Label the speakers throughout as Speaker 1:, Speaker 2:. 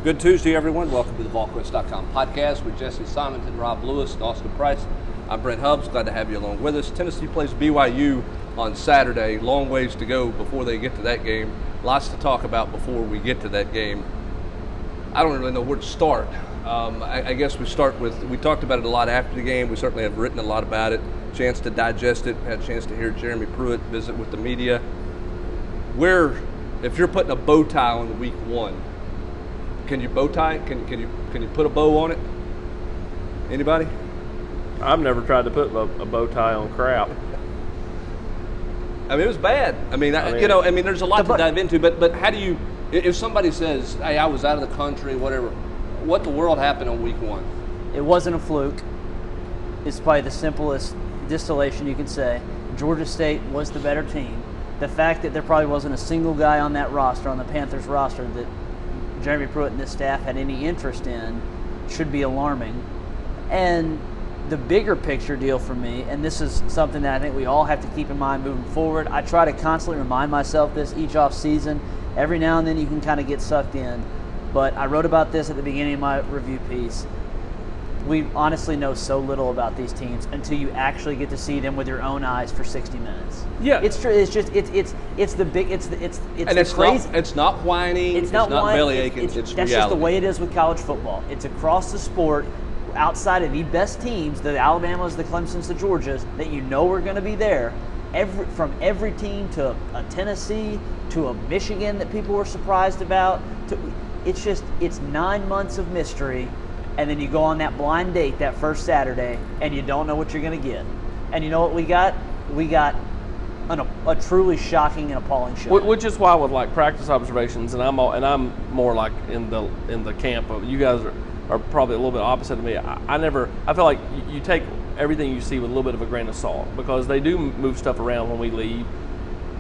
Speaker 1: Good Tuesday, everyone. Welcome to the Volquest.com podcast with Jesse Simonton, Rob Lewis, and Austin Price. I'm Brent Hubbs. Glad to have you along with us. Tennessee plays BYU on Saturday. Long ways to go before they get to that game. Lots to talk about before we get to that game. I don't really know where to start. I guess we start with, we talked about it a lot after the game. We certainly have written a lot about it. Chance to digest it. Had a chance to hear Jeremy Pruitt visit with the media. Where, if you're putting a bow tie on week one, can you bow tie it? Can you put a bow on it? Anybody?
Speaker 2: I've never tried to put a bow tie on crap.
Speaker 1: I mean, it was bad. I mean, there's a lot to dive into. But how do you? If somebody says, "Hey, I was out of the country, whatever," what the world happened on week one?
Speaker 3: It wasn't a fluke. It's probably the simplest distillation you can say. Georgia State was the better team. The fact that there probably wasn't a single guy on that roster, on the Panthers roster, that Jeremy Pruitt and his staff had any interest in should be alarming. And the bigger picture deal for me, and this is something that I think we all have to keep in mind moving forward. I try to constantly remind myself this each off season. Every now and then you can kind of get sucked in. But I wrote about this at the beginning of my review piece. We honestly know so little about these teams until you actually get to see them with your own eyes for 60 minutes.
Speaker 2: Yeah,
Speaker 3: it's true. It's just it's crazy.
Speaker 1: It's not whining. It's not belly aching. It's
Speaker 3: that's
Speaker 1: reality.
Speaker 3: just the way it is with college football. It's across the sport. Outside of the best teams, the Alabamas, the Clemsons, the Georgias, that you know are going to be there. From every team to a Tennessee to a Michigan that people were surprised about. It's 9 months of mystery. And then you go on that blind date that first Saturday, and you don't know what you're going to get. And you know what we got? We got a truly shocking and appalling show.
Speaker 2: Which is why with like practice observations, and I'm more like in the camp of you guys are probably a little bit opposite of me. I feel like you take everything you see with a little bit of a grain of salt because they do move stuff around when we leave.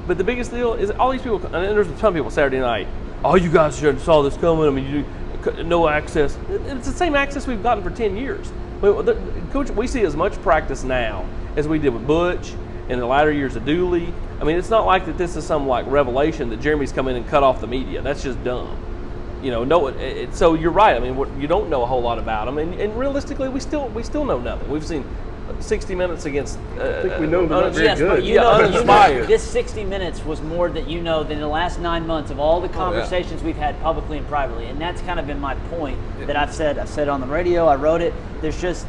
Speaker 2: But the biggest deal is all these people, and there's a ton of people Saturday night. Oh, you guys should have saw this coming. I mean, no access. It's the same access we've gotten for 10 years. Coach, we see as much practice now as we did with Butch in the latter years of Dooley. I mean, it's not like that this is some like revelation that Jeremy's come in and cut off the media. That's just dumb. So you're right. I mean, you don't know a whole lot about them, and realistically, we still know nothing. We've seen 60 minutes against.
Speaker 4: I think we know they're not very
Speaker 3: yes,
Speaker 4: good.
Speaker 3: But you know, this 60 minutes was more that you know than the last 9 months of all the conversations we've had publicly and privately, and that's kind of been my point that I've said it on the radio. I wrote it. There's just,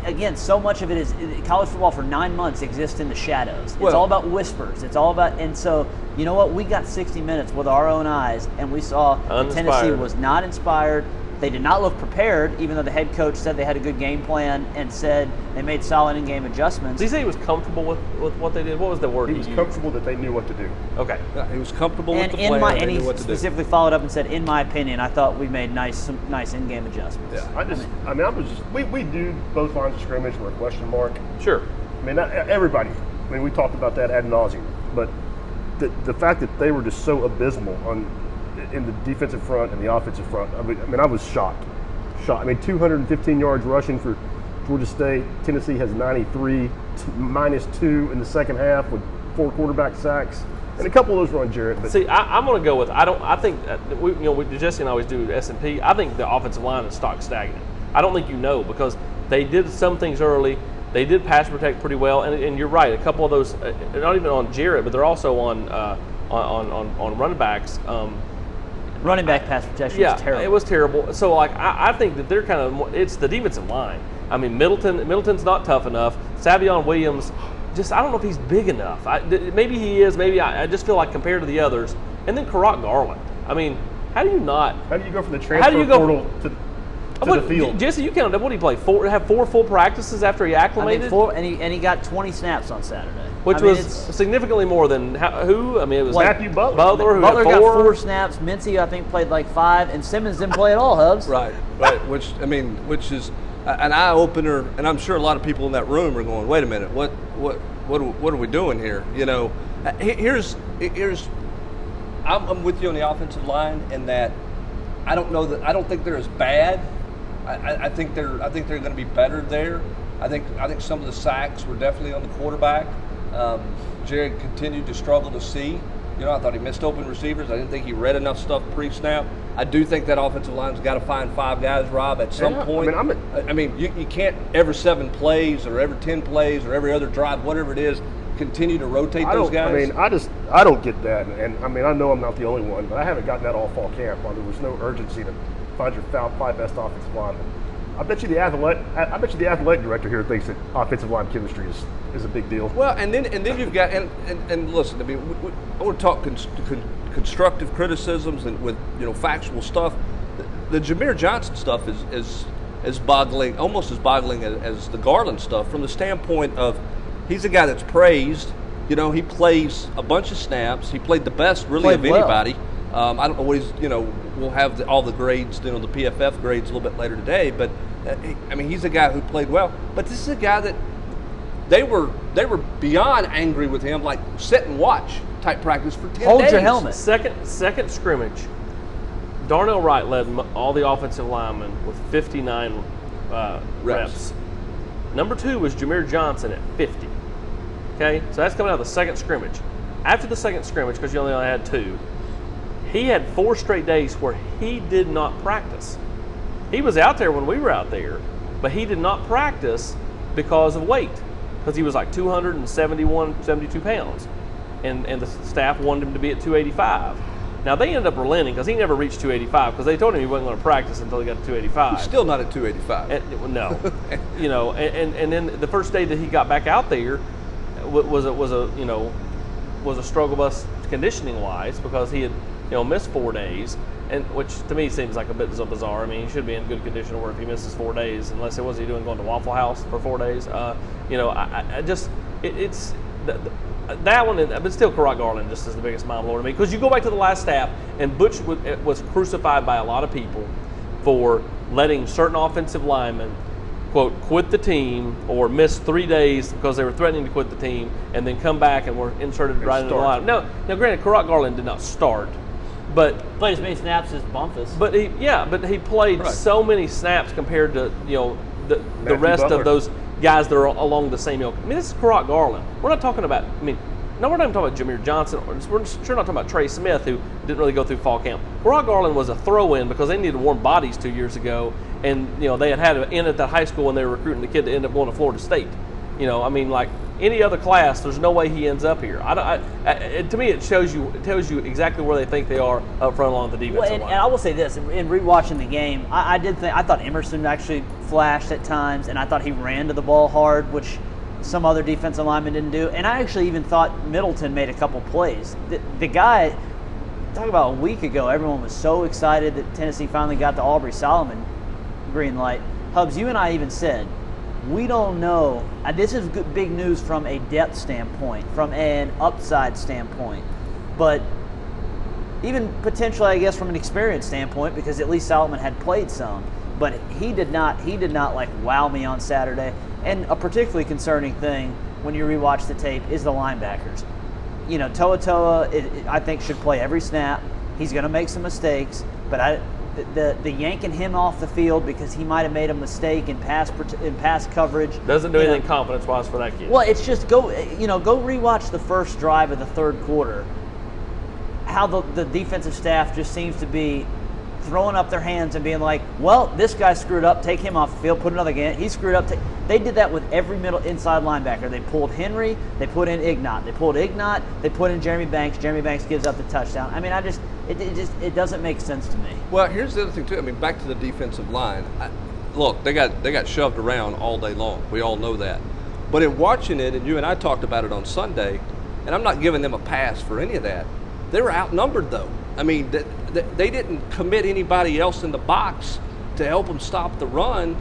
Speaker 3: again, so much of it is college football for 9 months exists in the shadows. It's all about whispers. It's all about, and so you know what? We got 60 minutes with our own eyes, and we saw that Tennessee was not inspired. They did not look prepared, even though the head coach said they had a good game plan and said they made solid in-game adjustments.
Speaker 2: Did he say he was comfortable with what they did? What was the word
Speaker 4: he was comfortable that they knew what to do.
Speaker 2: Okay.
Speaker 1: Yeah, he was comfortable with the plan.
Speaker 3: And he specifically followed up and said, in my opinion, I thought we made some nice in-game adjustments.
Speaker 4: Yeah. We do both lines of scrimmage were a question mark.
Speaker 2: Sure.
Speaker 4: I mean, everybody. I mean, we talked about that ad nauseum, but the fact that they were just so abysmal in the defensive front and the offensive front, I mean, I was shocked. I mean, 215 yards rushing for Georgia State. Tennessee has 93, -2 in the second half with 4 quarterback sacks, and a couple of those were on Jarrett. But
Speaker 2: see, I'm going to go with I think Jesse and I always do S&P. I think the offensive line is stock stagnant. I don't think because they did some things early. They did pass protect pretty well, and you're right. A couple of those, not even on Jarrett, but they're also on running backs.
Speaker 3: Running back pass protection was terrible.
Speaker 2: It was terrible. So, I think that they're kind of – it's the defensive line. I mean, Middleton's not tough enough. Savion Williams, I don't know if he's big enough. Maybe he is. Maybe I just feel like compared to the others. And then Karak Garland. I mean, how do you go from the transfer portal to the field? Jesse, you counted – what did he play? Have 4 full practices after he acclimated?
Speaker 3: 4, and he got 20 snaps on Saturday.
Speaker 2: Which was significantly more than who? I mean, it was
Speaker 4: Matthew Butler.
Speaker 3: Butler got 4 snaps. Mincy, I think, played like 5, and Simmons didn't play at all. Hubs.
Speaker 1: Right. Which is an eye opener, and I'm sure a lot of people in that room are going, "Wait a minute, what are we doing here?" You know, here's I'm with you on the offensive line in that I don't think they're as bad. I think they're going to be better there. I think some of the sacks were definitely on the quarterback. Jared continued to struggle to see. I thought he missed open receivers. I didn't think he read enough stuff pre-snap. I do think that offensive line's got to find 5 guys, Rob, at some point. You can't every 7 plays or every 10 plays or every other drive, whatever it is, continue to rotate those guys.
Speaker 4: I don't get that. And I know I'm not the only one, but I haven't gotten that all fall camp while there was no urgency to find your 5 best offensive linemen. I bet you the athletic director here thinks that offensive line chemistry is a big deal.
Speaker 1: Well, and then you've got and listen. I want to talk constructive criticisms and with factual stuff. The Jameer Johnson stuff is boggling, almost as boggling as the Garland stuff, from the standpoint of he's a guy that's praised. He plays a bunch of snaps. He played the best really of anybody. I don't know what he's. We'll have all the grades, the PFF grades a little bit later today. But he's a guy who played well. But this is a guy that they were beyond angry with him, like sit and watch type practice for 10 days.
Speaker 3: Hold your helmet.
Speaker 2: Second scrimmage, Darnell Wright led all the offensive linemen with 59 reps. Number 2 was Jameer Johnson at 50. Okay, so that's coming out of the second scrimmage. After the second scrimmage, because you only had 2, he had 4 straight days where he did not practice. He was out there when we were out there, but he did not practice because of weight, because he was like 271, 72 pounds, and the staff wanted him to be at 285. Now, they ended up relenting because he never reached 285 because they told him he wasn't going to practice until he got to 285.
Speaker 1: He's still not at 285.
Speaker 2: No. And then the first day that he got back out there was a struggle bus conditioning-wise because he had missed 4 days, and which to me seems like a bit bizarre. He should be in good condition to work if he misses 4 days, unless it was he doing going to Waffle House for 4 days. That one, but still, Karat Garland just is the biggest mind blower to me, because you go back to the last staff, and Butch was crucified by a lot of people for letting certain offensive linemen, quote, quit the team or miss 3 days because they were threatening to quit the team, and then come back and were inserted right into the line. Now, granted, Karat Garland did not start, but
Speaker 3: played as many snaps as Bumpus.
Speaker 2: But he played so many snaps compared to the rest of those guys that are along the same ilk. This is Karat Garland. We're not talking about. We're not even talking about Jameer Johnson. We're sure not talking about Trey Smith, who didn't really go through fall camp. Karat Garland was a throw-in because they needed warm bodies 2 years ago, and they had in at that high school when they were recruiting the kid to end up going to Florida State. Like any other class, there's no way he ends up here. To me, it tells you exactly where they think they are up front along the defensive line.
Speaker 3: And I will say this: in rewatching the game, I thought Emerson actually flashed at times, and I thought he ran to the ball hard, which some other defensive linemen didn't do. And I actually even thought Middleton made a couple plays. The guy, talk about a week ago, everyone was so excited that Tennessee finally got the Aubrey Solomon green light. Hubs, you and I even said, we don't know. This is big news from a depth standpoint, from an upside standpoint, but even potentially, I guess, from an experience standpoint, because at least Solomon had played some. But he did not like wow me on Saturday. And a particularly concerning thing when you rewatch the tape is the linebackers. Toa, I think, should play every snap. He's going to make some mistakes, but the yanking him off the field because he might have made a mistake in pass coverage
Speaker 2: doesn't do anything confidence-wise for that kid.
Speaker 3: Well, it's just go rewatch the first drive of the third quarter. How the defensive staff just seems to be throwing up their hands and being like, well, this guy screwed up, take him off the field, put another guy in. He screwed up. They did that with every middle inside linebacker. They pulled Henry, they put in Ignat. They pulled Ignat, they put in Jeremy Banks. Jeremy Banks gives up the touchdown. It doesn't make sense to me.
Speaker 1: Well, here's the other thing too. Back to the defensive line. Look, they got shoved around all day long. We all know that. But in watching it, and you and I talked about it on Sunday, and I'm not giving them a pass for any of that. They were outnumbered, though. They didn't commit anybody else in the box to help them stop the run.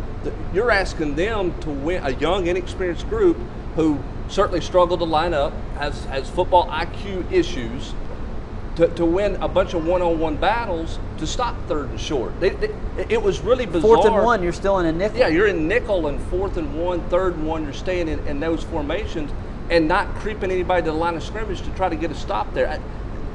Speaker 1: You're asking them to win, a young, inexperienced group who certainly struggled to line up, has football IQ issues, to win a bunch of one-on-one battles to stop third and short. It was really bizarre.
Speaker 3: 4th and 1, you're still in a nickel.
Speaker 1: Yeah, you're in nickel, and 4th and 1, 3rd and 1, you're staying in those formations and not creeping anybody to the line of scrimmage to try to get a stop there.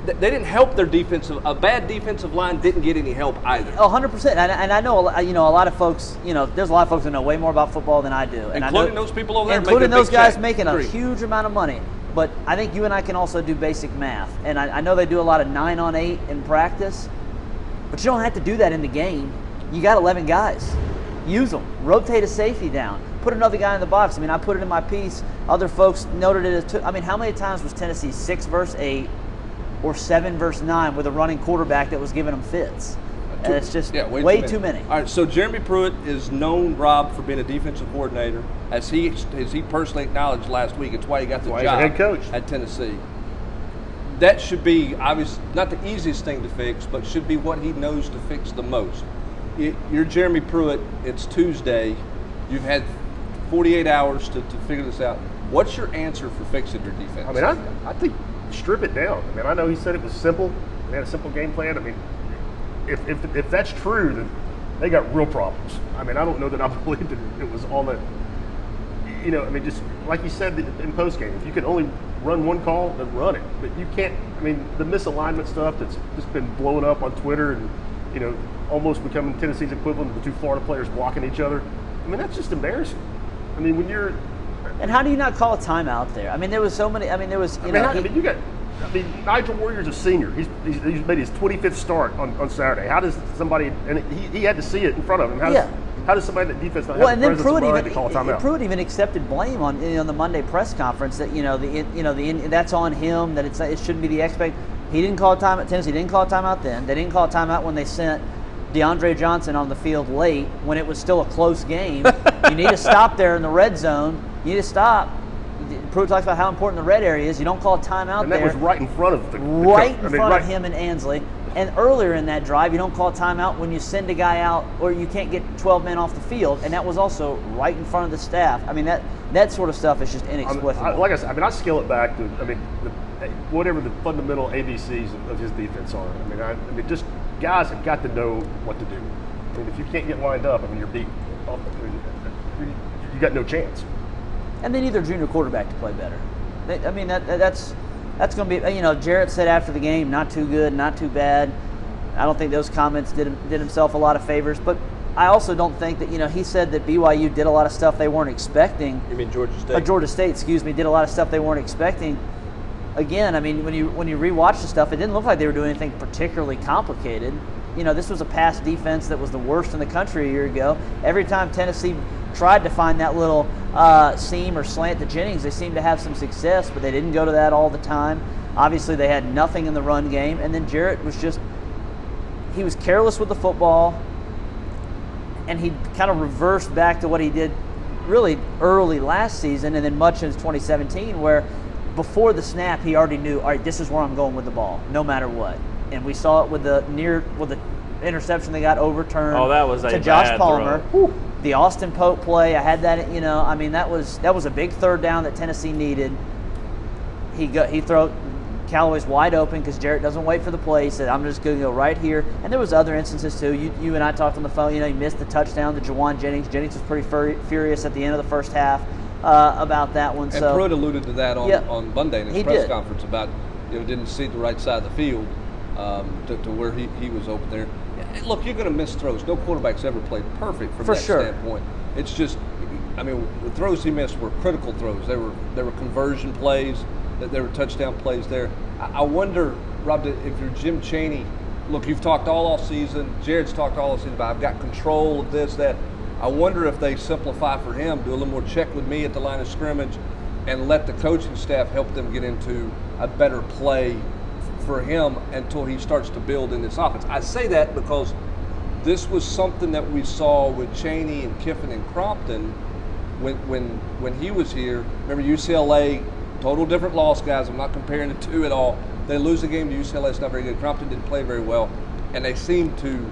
Speaker 1: They didn't help their defensive. A bad defensive line didn't get any help either.
Speaker 3: 100%. And I know, a lot of folks. There's a lot of folks who know way more about football than I do. And
Speaker 1: including those people over there,
Speaker 3: including those guys making a huge amount of money. But I think you and I can also do basic math. And I know they do a lot of 9-on-8 in practice, but you don't have to do that in the game. You got 11 guys. Use them. Rotate a safety down. Put another guy in the box. I mean, I put it in my piece. Other folks noted it as two. I mean, how many times was Tennessee 6 versus 8 or 7 versus 9 with a running quarterback that was giving them fits? And it's just way too many.
Speaker 1: All right, so Jeremy Pruitt is known, Rob, for being a defensive coordinator. As he personally acknowledged last week, it's why he got the job
Speaker 4: head coach
Speaker 1: at Tennessee. That should be, obviously, not the easiest thing to fix, but should be what he knows to fix the most. You're Jeremy Pruitt. It's Tuesday. You've had 48 hours to figure this out. What's your answer for fixing your defense?
Speaker 4: I mean, I think strip it down. I mean, I know he said it was simple. They had a simple game plan. I mean, if that's true, then they got real problems. I mean, I don't know that I believed it was all that. I mean, just like you said in postgame, if you can only run one call, then run it. But you can't. I mean, the misalignment stuff that's just been blowing up on Twitter and almost becoming Tennessee's equivalent of the two Florida players blocking each other. I mean, that's just embarrassing. I mean, when you're.
Speaker 3: And how do you not call a timeout there? I mean, there was so many. I mean, there was.
Speaker 4: Nigel Warrior's a senior. He's made his 25th start on Saturday. How does somebody, and he had to see it in front of him. How does somebody in the defense not have the presence of mind to call a timeout?
Speaker 3: Pruitt even accepted blame on the Monday press conference that that's on him, that it shouldn't be the expect. He didn't call a timeout. Tennessee didn't call a timeout then. They didn't call a timeout when they sent DeAndre Johnson on the field late when it was still a close game. You need to stop there in the red zone. You need to stop. Pruitt talks about how important the red area is. You don't call a timeout
Speaker 4: and that
Speaker 3: there.
Speaker 4: was right in front of
Speaker 3: of him and Ansley. And earlier in that drive, you don't call a timeout when you send a guy out or you can't get 12 men off the field, and that was also right in front of the staff. I mean, that sort of stuff is just inexplicable.
Speaker 4: Like I said, I scale it back to, whatever the fundamental ABCs of his defense are. I mean, just guys have got to know what to do. I mean, if you can't get lined up, you're beat. You got no chance.
Speaker 3: And they need their junior quarterback to play better. That's going to be, Jarrett said after the game, not too good, not too bad. I don't think those comments did himself a lot of favors. But I also don't think that, he said that BYU did a lot of stuff they weren't expecting.
Speaker 1: You mean Georgia State?
Speaker 3: Georgia State, did a lot of stuff they weren't expecting. Again, I mean, when you rewatch the stuff, it didn't look like they were doing anything particularly complicated. This was a pass defense that was the worst in the country a year ago. Every time Tennessee tried to find that little seam or slant to Jennings, they seemed to have some success, but they didn't go to that all the time. Obviously, they had nothing in the run game, and then Jarrett was he was careless with the football, and he kind of reversed back to what he did really early last season and then much in 2017, where before the snap, he already knew, all right, this is where I'm going with the ball, no matter what. And we saw it with the interception they got overturned.
Speaker 2: Oh, that was
Speaker 3: to Josh Palmer. The Austin Pope play, I had that. That was a big third down that Tennessee needed. He threw Callaway's wide open because Jarrett doesn't wait for the play. He said, "I'm just going to go right here." And there was other instances too. You and I talked on the phone. He missed the touchdown to Jawan Jennings. Jennings was pretty furious at the end of the first half about that one.
Speaker 1: And Pruitt alluded to that on Monday in his press conference about didn't see the right side of the field to where he was open there. Look, you're going to miss throws. No quarterback's ever played perfect from that standpoint. It's just, the throws he missed were critical throws. They were conversion plays. There were touchdown plays there. I wonder, Rob, if you're Jim Chaney, look, you've talked all season. Jared's talked all season about I've got control of this, that. I wonder if they simplify for him, do a little more check with me at the line of scrimmage, and let the coaching staff help them get into a better play for him until he starts to build in this offense. I say that because this was something that we saw with Chaney and Kiffin and Crompton when he was here. Remember UCLA, total different loss, guys. I'm not comparing the two at all. They lose a game to UCLA. It's not very good. Crompton didn't play very well, and they seemed to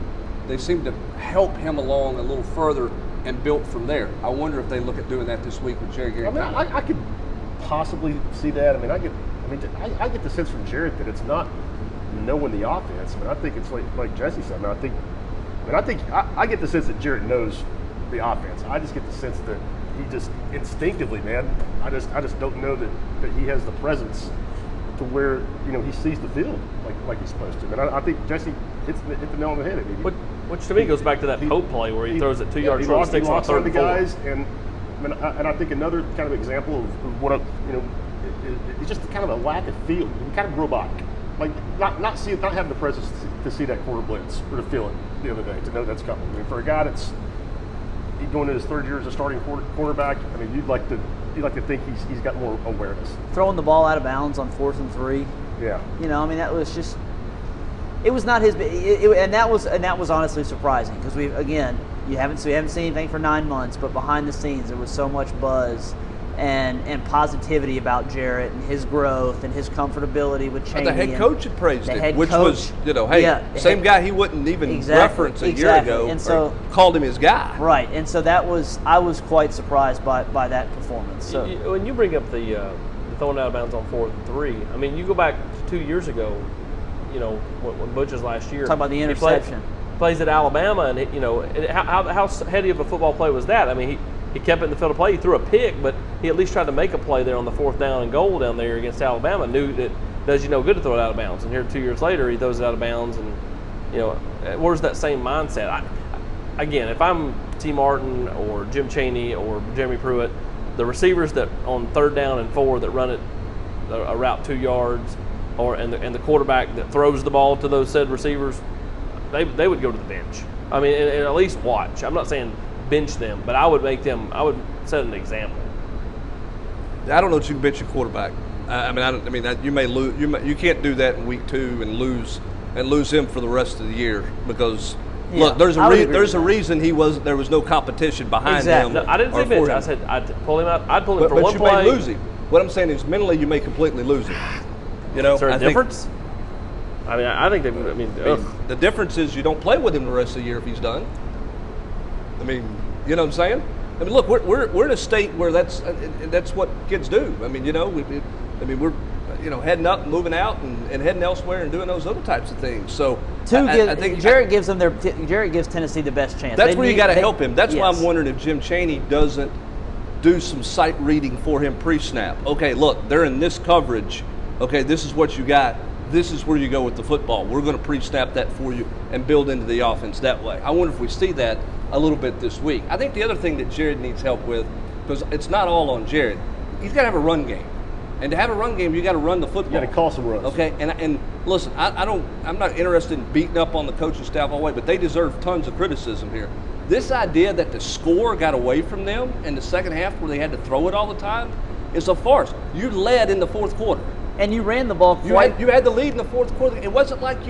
Speaker 1: help him along a little further and built from there. I wonder if they look at doing that this week with Jerry Gary.
Speaker 4: I could possibly see that. I get the sense from Jarrett that it's not knowing the offense. I think it's like Jesse said. I get the sense that Jarrett knows the offense. I just get the sense that he just instinctively, man. I just don't know that he has the presence to where he sees the field like he's supposed to. And I think Jesse hit the nail on the head.
Speaker 2: Which to me goes back to that Pope play where he throws it 2 yards short, sticks on third and
Speaker 4: guys, and I think another kind of example of what is just kind of a lack of feel. Kind of robotic. Like not having the presence to see that quarter blitz or to feel it the other day, to know that's coming. I mean, for a guy that's going into his third year as a starting quarterback, I mean, you'd like to think he's got more awareness.
Speaker 3: Throwing the ball out of bounds on 4th and 3.
Speaker 4: Yeah.
Speaker 3: You know, I mean, that was just. It was not his, and that was honestly surprising because we haven't seen anything for 9 months, but behind the scenes there was so much buzz and positivity about Jarrett and his growth and his comfortability with Chaney.
Speaker 1: The head coach had praised him, which
Speaker 3: coach,
Speaker 1: was, same guy he wouldn't even reference a year ago,
Speaker 3: and so
Speaker 1: called him his guy.
Speaker 3: Right, and so I was quite surprised by that performance. So
Speaker 2: when you bring up the throwing out of bounds on 4th and 3, I mean, you go back 2 years ago, you know, when Butch's last year.
Speaker 3: Talk about the interception.
Speaker 2: Plays at Alabama, and you know, how heady of a football play was that? I mean, he kept it in the field of play. He threw a pick, but he at least tried to make a play there on the 4th down and goal down there against Alabama. Knew that does you no good to throw it out of bounds. And here 2 years later, he throws it out of bounds, and you know, where's that same mindset? Again, if I'm T. Martin or Jim Chaney or Jeremy Pruitt, the receivers that on 3rd down and 4 that run it a route 2 yards, and the quarterback that throws the ball to those said receivers, they would go to the bench. I mean, and at least watch. I'm not saying bench them, but I would set an example.
Speaker 1: I don't know if you can bench a quarterback. You may lose. You can't do that in week 2 and lose him for the rest of the year because look, there's a reason there was no competition behind him.
Speaker 2: No, I didn't say bench. I said I'd pull him out. I'd pull him for one play.
Speaker 1: But you may lose him. What I'm saying is mentally you may completely lose him. You know,
Speaker 2: is there a difference? I mean, I think
Speaker 1: the difference is you don't play with him the rest of the year if he's done. I mean, you know what I'm saying? I mean, look, we're in a state where that's what kids do. I mean, you know, we're heading up, and moving out, and heading elsewhere, and doing those other types of things. So I think Jarrett gives
Speaker 3: Tennessee the best chance.
Speaker 1: That's where you got to help him. That's why I'm wondering if Jim Chaney doesn't do some sight reading for him pre-snap. Okay, look, they're in this coverage. Okay, this is what you got. This is where you go with the football. We're going to pre-snap that for you and build into the offense that way. I wonder if we see that a little bit this week. I think the other thing that Jared needs help with, because it's not all on Jared, he's got to have a run game. And to have a run game, you got to run the football.
Speaker 4: You got to call some runs.
Speaker 1: Okay, and listen, I'm not interested in beating up on the coaching staff all the way, but they deserve tons of criticism here. This idea that the score got away from them in the second half where they had to throw it all the time is a farce. You led in the 4th quarter.
Speaker 3: And you ran the ball quite.
Speaker 1: You had the lead in the 4th quarter. It wasn't like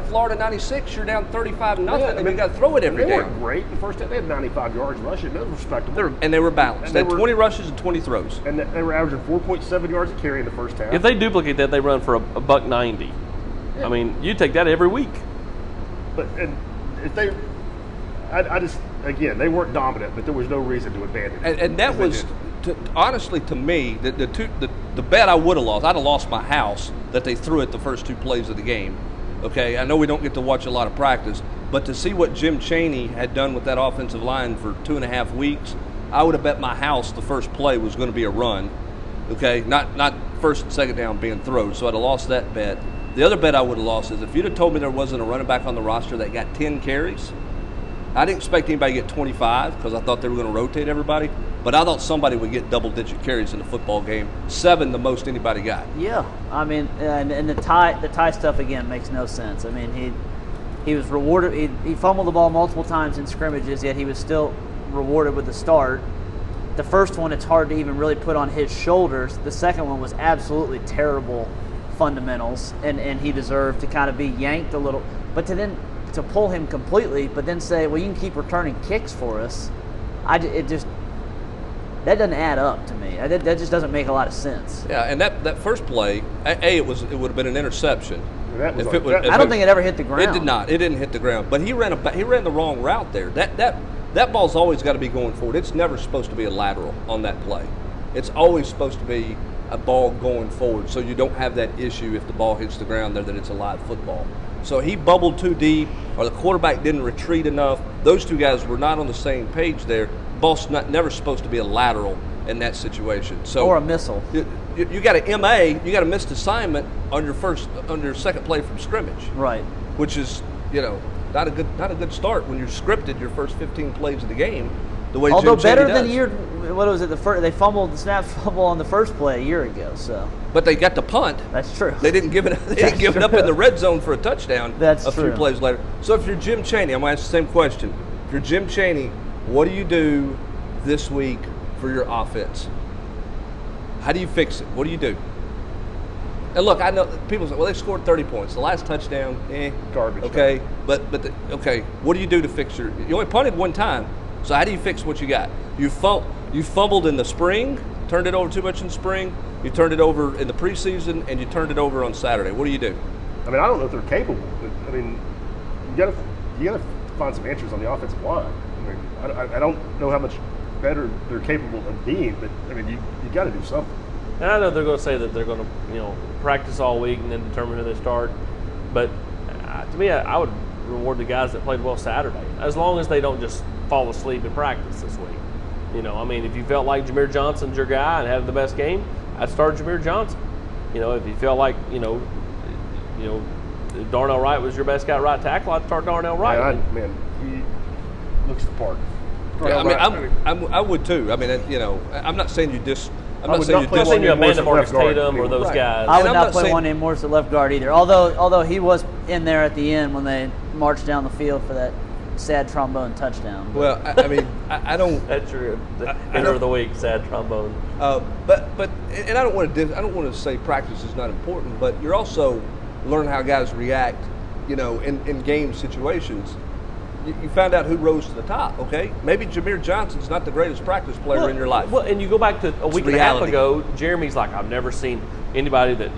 Speaker 1: Florida 96. You're down 35-0, and you got to throw it every day.
Speaker 4: They weren't great the first time. They had 95 yards rushing. That was respectable.
Speaker 1: And they were balanced. They had 20 rushes and 20 throws.
Speaker 4: And they were averaging 4.7 yards a carry in the first half.
Speaker 2: If they duplicate that, they run for a $190. Yeah. I mean, you take that every week.
Speaker 4: But if they, I just again, they weren't dominant, but there was no reason to abandon it.
Speaker 1: And that was. Honestly, to me, the bet I would have lost, I'd have lost my house that they threw it the first 2 plays of the game. Okay, I know we don't get to watch a lot of practice, but to see what Jim Chaney had done with that offensive line for 2.5 weeks, I would have bet my house the first play was going to be a run. Okay, not first and second down being thrown, so I'd have lost that bet. The other bet I would have lost is if you'd have told me there wasn't a running back on the roster that got 10 carries. I didn't expect anybody to get 25 because I thought they were going to rotate everybody, but I thought somebody would get double-digit carries in the football game. 7, the most anybody got.
Speaker 3: Yeah, I mean, and the tie stuff again makes no sense. I mean, he was rewarded. He fumbled the ball multiple times in scrimmages, yet he was still rewarded with the start. The first one, it's hard to even really put on his shoulders. The second one was absolutely terrible fundamentals, and he deserved to kind of be yanked a little. But to pull him completely, but then say, well, you can keep returning kicks for us. That doesn't add up to me. That just doesn't make a lot of sense.
Speaker 1: Yeah, and that first play, it would have been an interception.
Speaker 3: I don't think it ever hit the ground.
Speaker 1: It did not. It didn't hit the ground. But he ran the wrong route there. That ball's always got to be going forward. It's never supposed to be a lateral on that play. It's always supposed to be a ball going forward, so you don't have that issue if the ball hits the ground there that it's a live football. So he bubbled too deep, or the quarterback didn't retreat enough. Those two guys were not on the same page there. Ball's never supposed to be a lateral in that situation. So
Speaker 3: or a missile.
Speaker 1: You got a MA, you got a missed assignment on your second play from scrimmage.
Speaker 3: Right.
Speaker 1: Which is, not a good start when you're scripted your first 15 plays of the game. the way
Speaker 3: Although
Speaker 1: Jim Chaney
Speaker 3: better
Speaker 1: does.
Speaker 3: than year, what was it? They fumbled the snap fumble on the first play a year ago. So
Speaker 1: But they got the punt.
Speaker 3: that's true.
Speaker 1: They didn't give it. They didn't give it up in the red zone for a touchdown.
Speaker 3: That's
Speaker 1: a few
Speaker 3: true.
Speaker 1: plays later. So if you're Jim Chaney, I'm going to ask the same question. If you're Jim Chaney, what do you do this week for your offense? How do you fix it? What do you do? And look, I know people say, well, they scored 30 points. The last touchdown,
Speaker 4: Garbage.
Speaker 1: Okay, okay, what do you do to fix you only punted one time, so how do you fix what you got? You fumbled in the spring, turned it over too much in spring, you turned it over in the preseason, and you turned it over on Saturday. What do you do?
Speaker 4: I mean, I don't know if they're capable, but I mean, you gotta find some answers on the offensive line. I mean, I don't know how much better they're capable of being, but I mean, you got to do something.
Speaker 2: And I know they're going to say that they're going to, practice all week and then determine who they start. But to me, I would reward the guys that played well Saturday, as long as they don't just fall asleep in practice this week. I mean, if you felt like Jameer Johnson's your guy and had the best game, I'd start Jameer Johnson. If you felt like, Darnell Wright was your best guy at right tackle, I'd start Darnell Wright.
Speaker 4: Man, he looks the part.
Speaker 1: Yeah, I would too. I mean, I'm not saying you just. I'm not saying
Speaker 2: you abandon Marcus Tatum or those guys.
Speaker 3: I would not play one named Morris at left guard either. Although he was in there at the end when they marched down the field for that sad trombone touchdown.
Speaker 1: Well, I mean, I don't.
Speaker 2: That's true. End of the week, sad trombone.
Speaker 1: But I don't want to say practice is not important, but you're also learning how guys react, in game situations. You found out who rose to the top, okay? Maybe Jameer Johnson's not the greatest practice player in your life.
Speaker 2: Well, and you go back to a week and a half ago, Jeremy's like, I've never seen anybody that,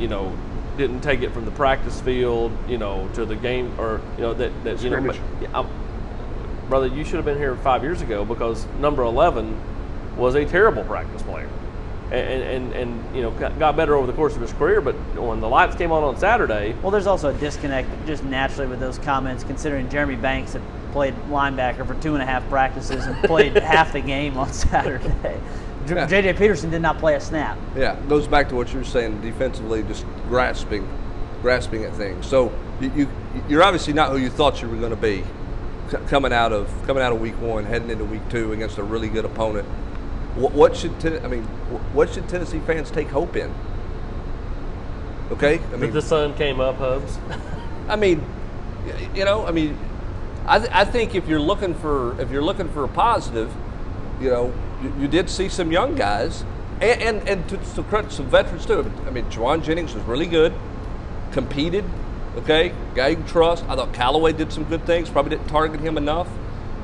Speaker 2: didn't take it from the practice field, to the game, or,
Speaker 4: Scrimmage.
Speaker 2: Brother, you should have been here 5 years ago, because number 11 was a terrible practice player. And got better over the course of his career, but when the lights came on Saturday.
Speaker 3: Well, there's also a disconnect just naturally with those comments, considering Jeremy Banks had played linebacker for 2.5 practices and played half the game on Saturday. J.J. Peterson did not play a snap.
Speaker 1: Yeah, goes back to what you were saying defensively, just grasping at things. So you're obviously not who you thought you were going to be coming out of week one, heading into week two against a really good opponent. What should Tennessee fans take hope in? Okay,
Speaker 2: That the sun came up, Hubs.
Speaker 1: I think if you're looking for a positive, you did see some young guys, and to credit some veterans too. I mean, Juwan Jennings was really good, competed. Okay, guy you can trust. I thought Callaway did some good things. Probably didn't target him enough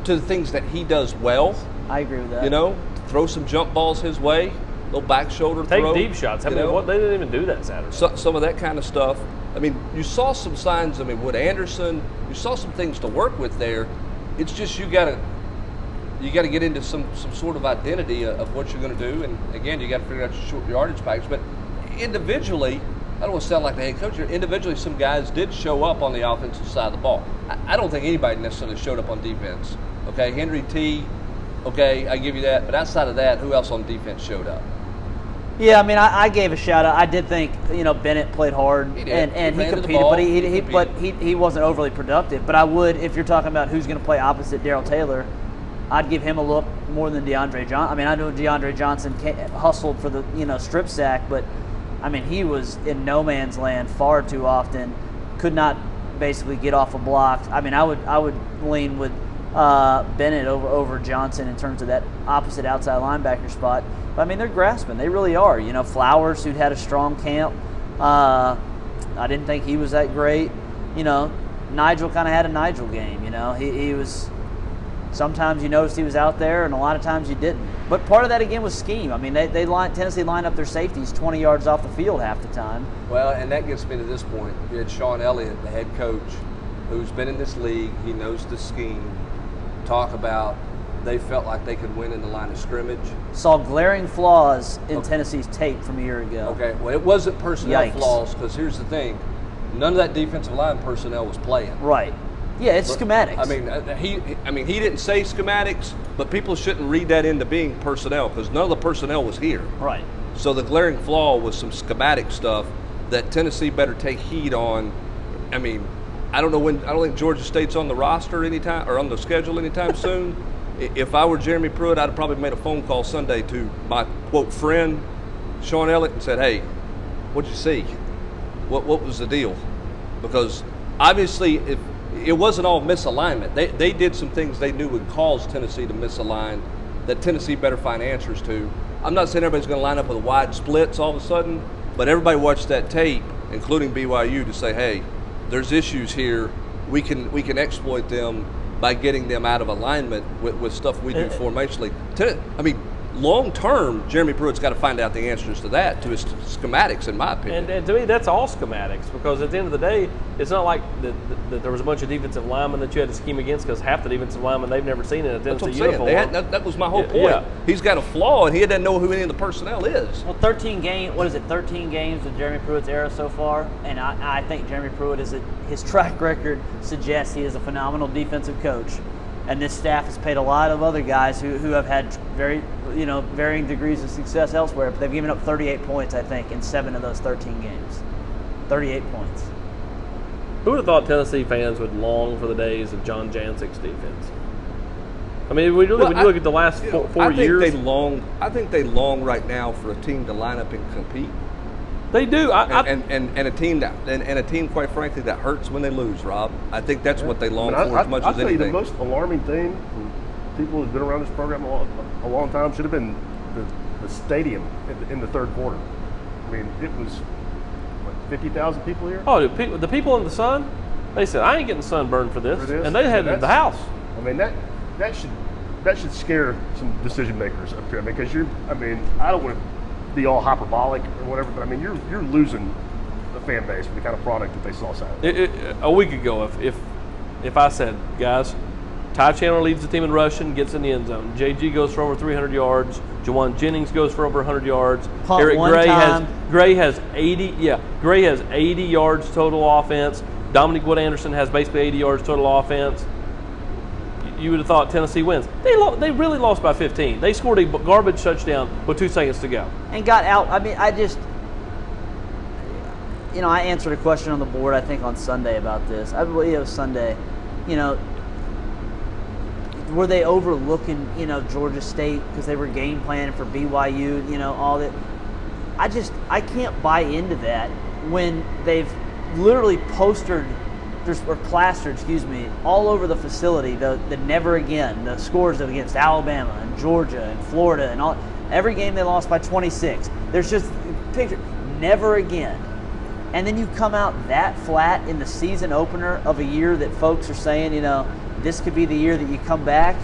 Speaker 1: to the things that he does well.
Speaker 3: I agree with that.
Speaker 1: Throw some jump balls his way, little back shoulder throw.
Speaker 2: Take deep shots. They didn't even do that Saturday.
Speaker 1: Some of that kind of stuff. I mean, you saw some signs. I mean, Wood Anderson. You saw some things to work with there. It's just you got to get into some sort of identity of what you're going to do, and again, you got to figure out your short yardage package. But individually, I don't want to sound like the head coach here. Individually, some guys did show up on the offensive side of the ball. I don't think anybody necessarily showed up on defense. Okay, Henry T. Okay, I give you that. But outside of that, who else on defense showed up?
Speaker 3: Yeah, I mean, I gave a shout out. I did think Bennett played hard
Speaker 1: He did.
Speaker 3: and
Speaker 1: He
Speaker 3: he
Speaker 1: ran to the
Speaker 3: competed,
Speaker 1: ball.
Speaker 3: but he wasn't overly productive. But I would, if you're talking about who's going to play opposite Darrell Taylor, I'd give him a look more than DeAndre Johnson. I mean, I know DeAndre Johnson hustled for the strip sack, but I mean, he was in no man's land far too often. Could not basically get off a block. I mean, I would lean with Bennett over Johnson in terms of that opposite outside linebacker spot. But I mean, they're grasping. They really are. Flowers, who'd had a strong camp. I didn't think he was that great. Nigel kind of had a Nigel game. He was. Sometimes you noticed he was out there, and a lot of times you didn't. But part of that again was scheme. I mean, Tennessee lined up their safeties 20 yards off the field half the time.
Speaker 1: Well, and that gets me to this point. You had Sean Elliott, the head coach, who's been in this league. He knows the scheme. Talk about they felt like they could win in the line of scrimmage.
Speaker 3: Saw glaring flaws in Tennessee's tape from a year ago.
Speaker 1: Okay, well, it wasn't personnel
Speaker 3: Yikes.
Speaker 1: flaws, because here's the thing. None of that defensive line personnel was playing.
Speaker 3: Right. Yeah, it's schematics.
Speaker 1: I mean, he didn't say schematics, but people shouldn't read that into being personnel, because none of the personnel was here.
Speaker 3: Right.
Speaker 1: So the glaring flaw was some schematic stuff that Tennessee better take heed on. I mean, I don't think Georgia State's on the roster anytime or on the schedule anytime soon. If I were Jeremy Pruitt, I'd have probably made a phone call Sunday to my quote friend Sean Elliott and said, "Hey, what'd you see? What was the deal?" Because obviously, if it wasn't all misalignment, they did some things they knew would cause Tennessee to misalign that Tennessee better find answers to. I'm not saying everybody's going to line up with wide splits all of a sudden, but everybody watched that tape, including BYU, to say, "Hey, there's issues here. We can exploit them by getting them out of alignment with stuff we do formationally." I mean, long term, Jeremy Pruitt's got to find out the answers to that, to his schematics, in my opinion.
Speaker 2: And to me, that's all schematics, because at the end of the day, it's not like that there was a bunch of defensive linemen that you had to scheme against, because half the defensive linemen they've never seen in a Tennessee uniform.
Speaker 1: That was my whole point.
Speaker 2: Yeah.
Speaker 1: He's got a flaw, and he doesn't know who any of the personnel is.
Speaker 3: Well, 13 games in Jeremy Pruitt's era so far, and I think Jeremy Pruitt his track record suggests he is a phenomenal defensive coach. And this staff has paid a lot of other guys who have had varying degrees of success elsewhere, but they've given up 38 points, I think, in 7 of those 13 games. 38 points.
Speaker 2: Who would have thought Tennessee fans would long for the days of John Jancek's defense? I mean, when you look at the last 4 years,
Speaker 1: I think they long right now for a team to line up and compete.
Speaker 2: They do,
Speaker 1: and a team, quite frankly, that hurts when they lose. Rob, I think that's what they long for as much as anything.
Speaker 4: I'll tell you, the most alarming thing from people who've been around this program a long time should have been the stadium in the third quarter. I mean, it was 50,000 people here.
Speaker 2: Oh, the people in the sun, they said, "I ain't getting sunburned for this," and they headed to the house.
Speaker 4: I mean, that should scare some decision makers up here. Because I don't want to be all hyperbolic or whatever, but I mean, you're losing the fan base for the kind of product that they saw Saturday.
Speaker 2: A week ago, if I said, "Guys, Ty Chandler leads the team in rushing, gets in the end zone. JG goes for over 300 yards. Jawan Jennings goes for over 100 yards.
Speaker 3: Punt
Speaker 2: Eric
Speaker 3: one
Speaker 2: Gray has 80. Yeah, Gray has 80 yards total offense. Dominic Wood Anderson has basically 80 yards total offense." You would have thought Tennessee wins. They really lost by 15. They scored a garbage touchdown with 2 seconds to go.
Speaker 3: And got out. I mean, I answered a question on the board, I think, on Sunday about this. I believe it was Sunday. Were they overlooking, Georgia State because they were game planning for BYU, all that? I can't buy into that when they've literally plastered, all over the facility, the never again, the scores against Alabama and Georgia and Florida and all. Every game they lost by 26. There's just picture, never again. And then you come out that flat in the season opener of a year that folks are saying, this could be the year that you come back.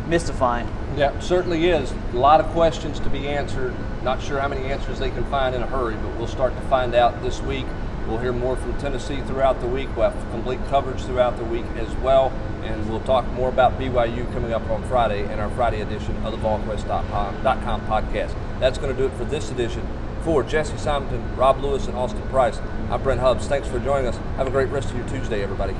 Speaker 3: Mystifying.
Speaker 1: Yeah, certainly is. A lot of questions to be answered. Not sure how many answers they can find in a hurry, but we'll start to find out this week. We'll hear more from Tennessee throughout the week. We'll have complete coverage throughout the week as well. And we'll talk more about BYU coming up on Friday in our Friday edition of the Volquest.com podcast. That's going to do it for this edition. For Jesse Simonton, Rob Lewis, and Austin Price, I'm Brent Hubbs. Thanks for joining us. Have a great rest of your Tuesday, everybody.